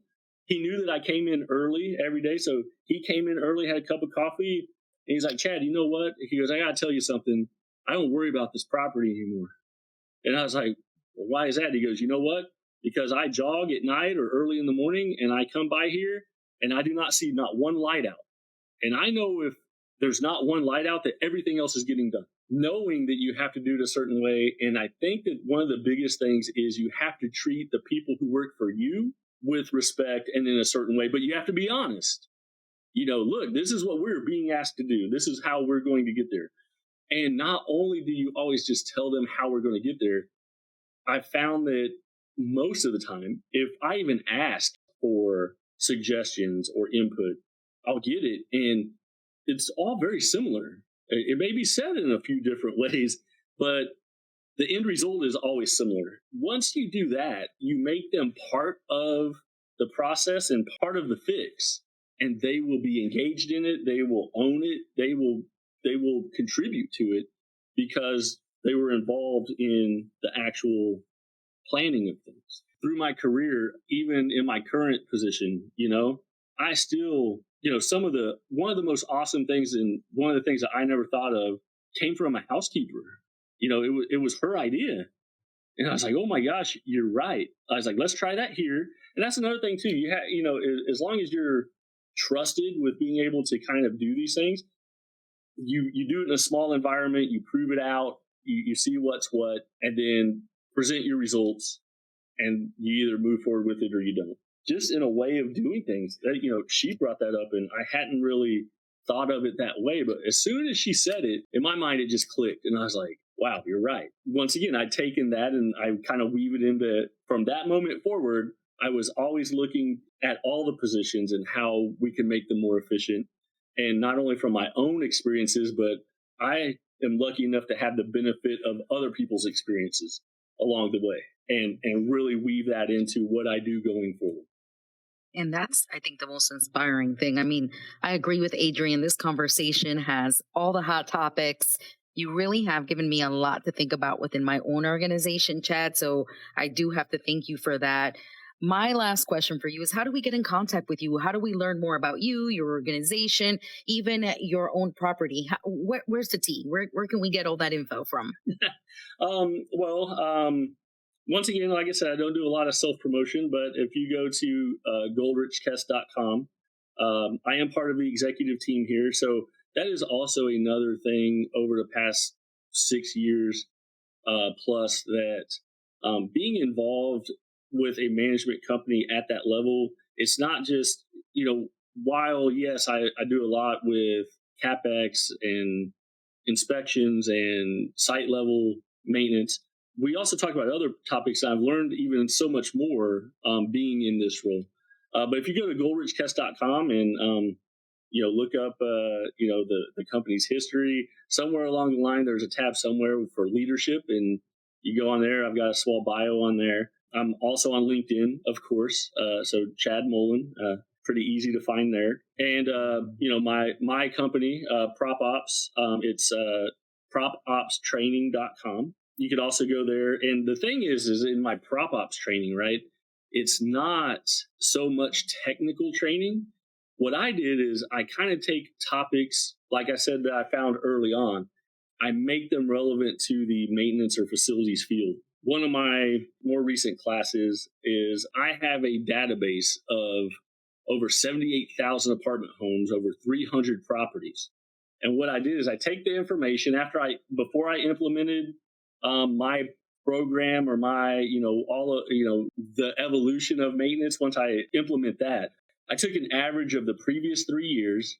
he knew that I came in early every day. So he came in early, had a cup of coffee, and he's like, Chad, you know what? He goes, I got to tell you something. I don't worry about this property anymore. And I was like, well, why is that? He goes, you know what? Because I jog at night or early in the morning, and I come by here and I do not see not one light out. And I know if there's not one light out, that everything else is getting done, knowing that you have to do it a certain way. And I think that one of the biggest things is you have to treat the people who work for you with respect and in a certain way, but you have to be honest. Look, this is what we're being asked to do. This is how we're going to get there. And not only do you always just tell them how we're going to get there, I found that most of the time, if I even asked for suggestions or input, I'll get it. And it's all very similar. It may be said in a few different ways, but the end result is always similar. Once you do that, you make them part of the process and part of the fix, and they will be engaged in it. They will own it. They will contribute to it because they were involved in the actual planning of things. Through my career, even in my current position, I still, one of the most awesome things, and one of the things that I never thought of came from a housekeeper. It was her idea. And I was like, oh my gosh, you're right. I was like, let's try that here. And that's another thing too. As long as you're trusted with being able to kind of do these things, you do it in a small environment, you prove it out, you see what's what, and then present your results, and you either move forward with it or you don't. Just in a way of doing things. She brought that up, and I hadn't really thought of it that way. But as soon as she said it, in my mind, it just clicked. And I was like, wow, you're right. Once again, I'd taken that and I kind of weave it into, from that moment forward, I was always looking at all the positions and how we can make them more efficient. And not only from my own experiences, but I am lucky enough to have the benefit of other people's experiences along the way, and really weave that into what I do going forward. And that's, I think, the most inspiring thing. I mean, I agree with Adrian. This conversation has all the hot topics. You really have given me a lot to think about within my own organization, Chad. So I do have to thank you for that. My last question for you is, how do we get in contact with you? How do we learn more about you, your organization, even your own property? Where's the tea? Where can we get all that info from? Once again, like I said, I don't do a lot of self-promotion, but if you go to goldrichkest.com, I am part of the executive team here. So that is also another thing over the past 6 years plus, that being involved with a management company at that level, it's not just, while yes, I do a lot with CapEx and inspections and site level maintenance, we also talk about other topics. I've learned even so much more being in this role. But if you go to goldrichkest.com and look up the company's history, somewhere along the line there's a tab somewhere for leadership, and you go on there. I've got a small bio on there. I'm also on LinkedIn, of course. So Chad Moulin, pretty easy to find there. And my company, Prop Ops, it's propopstraining.com. You could also go there. And the thing is in my Prop Ops training, right, it's not so much technical training. What I did is I kind of take topics, like I said, that I found early on. I make them relevant to the maintenance or facilities field. One of my more recent classes is I have a database of over 78,000 apartment homes, over 300 properties. And what I did is I take the information before I implemented my program or my, the evolution of maintenance. Once I implement that, I took an average of the previous 3 years.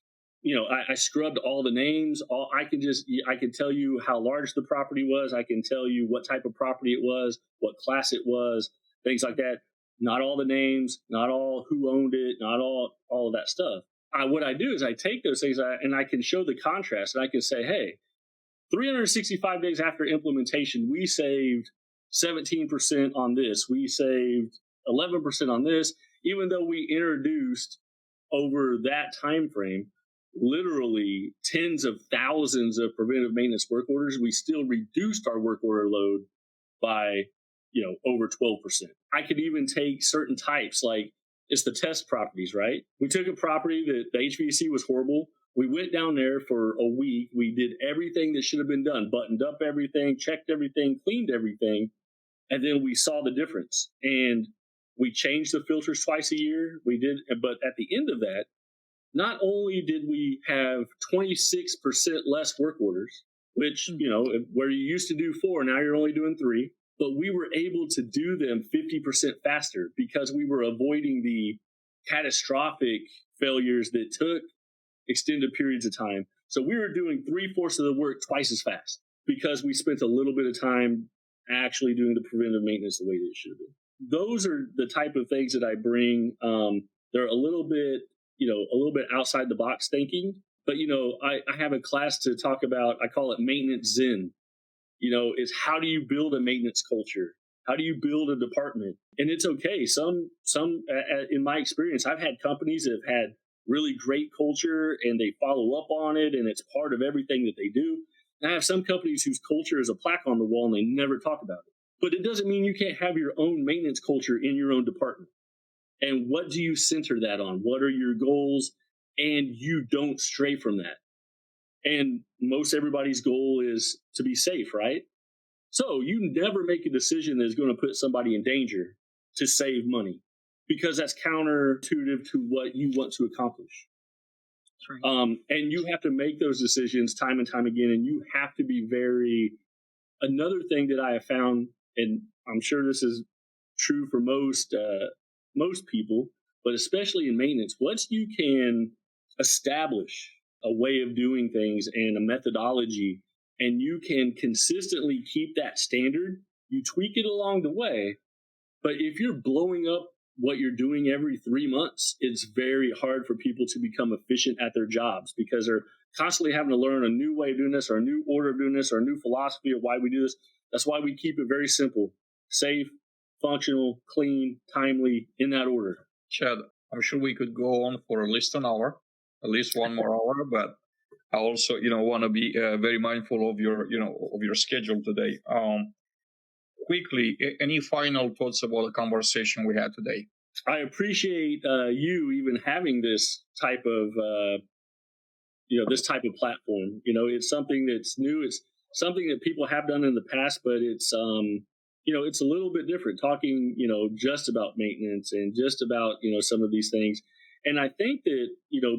I scrubbed all the names. I can tell you how large the property was. I can tell you what type of property it was, what class it was, things like that. Not all the names, not all who owned it, not all of that stuff. What I do is I take those things and I can show the contrast, and I can say, hey, 365 days after implementation, we saved 17% on this. We saved 11% on this, even though we introduced over that time frame literally tens of thousands of preventive maintenance work orders. We still reduced our work order load by over 12%. I could even take certain types, like it's the test properties, right? We took a property that the HVAC was horrible. We went down there for a week. We did everything that should have been done, buttoned up everything, checked everything, cleaned everything, and then we saw the difference. And we changed the filters twice a year. We did, but at the end of that, not only did we have 26% less work orders, which, where you used to do 4, now you're only doing 3, but we were able to do them 50% faster because we were avoiding the catastrophic failures that took extended periods of time. So we were doing 3/4 of the work twice as fast because we spent a little bit of time actually doing the preventive maintenance the way that it should have been. Those are the type of things that I bring. They're a little bit outside the box thinking, but I have a class to talk about. I call it maintenance Zen. Is how do you build a maintenance culture? How do you build a department? And it's okay. Some in my experience, I've had companies that have had really great culture and they follow up on it and it's part of everything that they do. And I have some companies whose culture is a plaque on the wall and they never talk about it. But it doesn't mean you can't have your own maintenance culture in your own department. And what do you center that on? What are your goals? And you don't stray from that. And most everybody's goal is to be safe, right? So you never make a decision that is going to put somebody in danger to save money, because that's counterintuitive to what you want to accomplish. Right. And you have to make those decisions time and time again. And you have to be another thing that I have found, and I'm sure this is true for most people, but especially in maintenance, once you can establish a way of doing things and a methodology, and you can consistently keep that standard, you tweak it along the way. But if you're blowing up what you're doing every 3 months, it's very hard for people to become efficient at their jobs because they're constantly having to learn a new way of doing this or a new order of doing this or a new philosophy of why we do this. That's why we keep it very simple: safe, functional, clean, timely, in that order. Chad, I'm sure we could go on for at least an hour, at least one more hour, but I also, want to be very mindful of your schedule today. Quickly, any final thoughts about the conversation we had today? I appreciate you even having this type of this type of platform. It's something that's new. It's something that people have done in the past, but it's it's a little bit different. Talking just about maintenance and just about some of these things. And I think that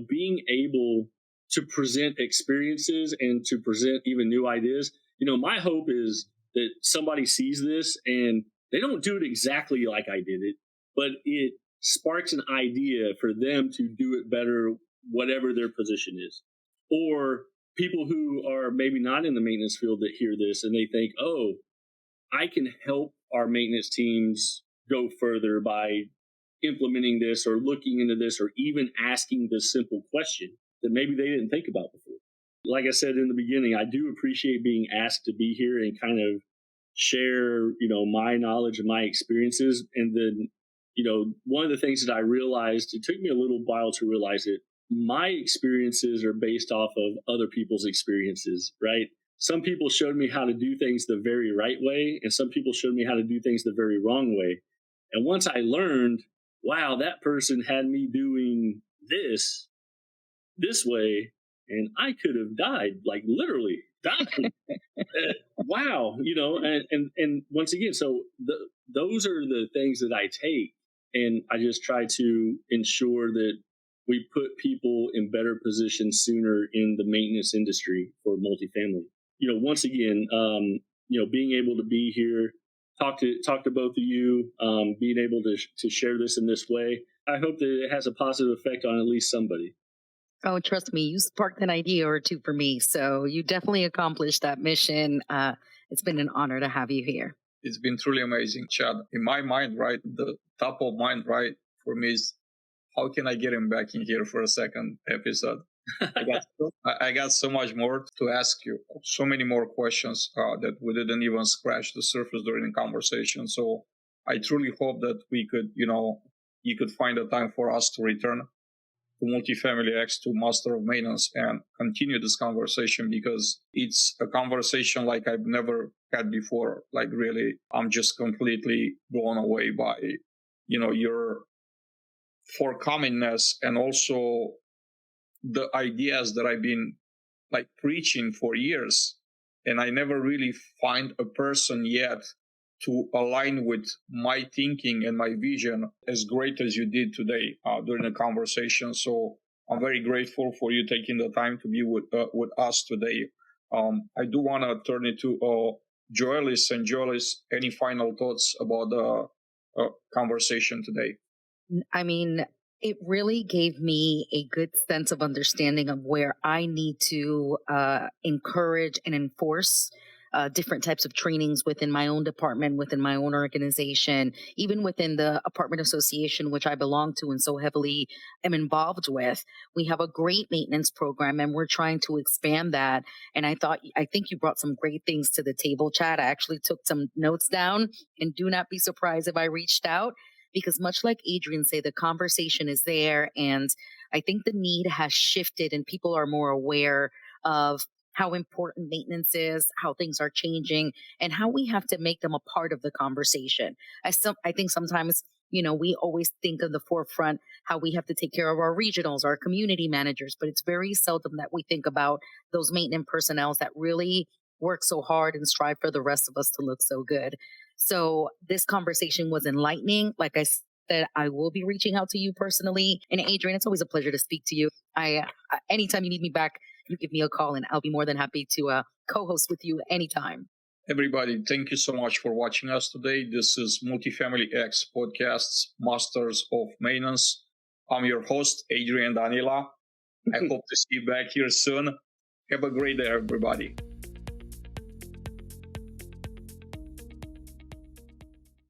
being able to present experiences and to present even new ideas. My hope is that somebody sees this and they don't do it exactly like I did it, but it sparks an idea for them to do it better, whatever their position is. Or people who are maybe not in the maintenance field that hear this and they think, oh, I can help our maintenance teams go further by implementing this or looking into this or even asking this simple question that maybe they didn't think about before. Like I said in the beginning, I do appreciate being asked to be here and kind of share, my knowledge and my experiences. And then, one of the things that I realized, it took me a little while to realize it, my experiences are based off of other people's experiences, right? Some people showed me how to do things the very right way, and some people showed me how to do things the very wrong way. And once I learned, wow, that person had me doing this way, and I could have died, like literally died. Wow, and once again, so those are the things that I take, and I just try to ensure that we put people in better positions sooner in the maintenance industry for multifamily. Once again, being able to be here, talk to both of you, being able to share this in this way, I hope that it has a positive effect on at least somebody. Oh, trust me, you sparked an idea or two for me. So you definitely accomplished that mission. It's been an honor to have you here. It's been truly amazing, Chad. In my mind, right, the top of mind, right, for me is how can I get him back in here for a second episode? I got so much more to ask you, so many more questions that we didn't even scratch the surface during the conversation. So I truly hope that we could, you could find a time for us to return to Multifamily X, to Master of Maintenance, and continue this conversation, because it's a conversation like I've never had before. Like really, I'm just completely blown away by, your forthcomingness and also the ideas that I've been like preaching for years. And I never really find a person yet to align with my thinking and my vision as great as you did today during the conversation. So I'm very grateful for you taking the time to be with us today. I do want to turn it to Joelis. And Joelis, any final thoughts about the conversation today? I mean, it really gave me a good sense of understanding of where I need to encourage and enforce different types of trainings within my own department, within my own organization, even within the apartment association, which I belong to and so heavily am involved with. We have a great maintenance program and we're trying to expand that. And I think you brought some great things to the table, Chad. I actually took some notes down, and do not be surprised if I reached out, because much like Adrian said, the conversation is there. And I think the need has shifted and people are more aware of how important maintenance is, how things are changing, and how we have to make them a part of the conversation. I think sometimes, we always think of the forefront, how we have to take care of our regionals, our community managers, but it's very seldom that we think about those maintenance personnel that really work so hard and strive for the rest of us to look so good. So this conversation was enlightening. Like I said, I will be reaching out to you personally. And Adrian, it's always a pleasure to speak to you. Anytime you need me back, you give me a call and I'll be more than happy to co-host with you anytime. Everybody, thank you so much for watching us today. This is Multifamily X Podcasts, Masters of Maintenance. I'm your host, Adrian Danila. I hope to see you back here soon. Have a great day, everybody.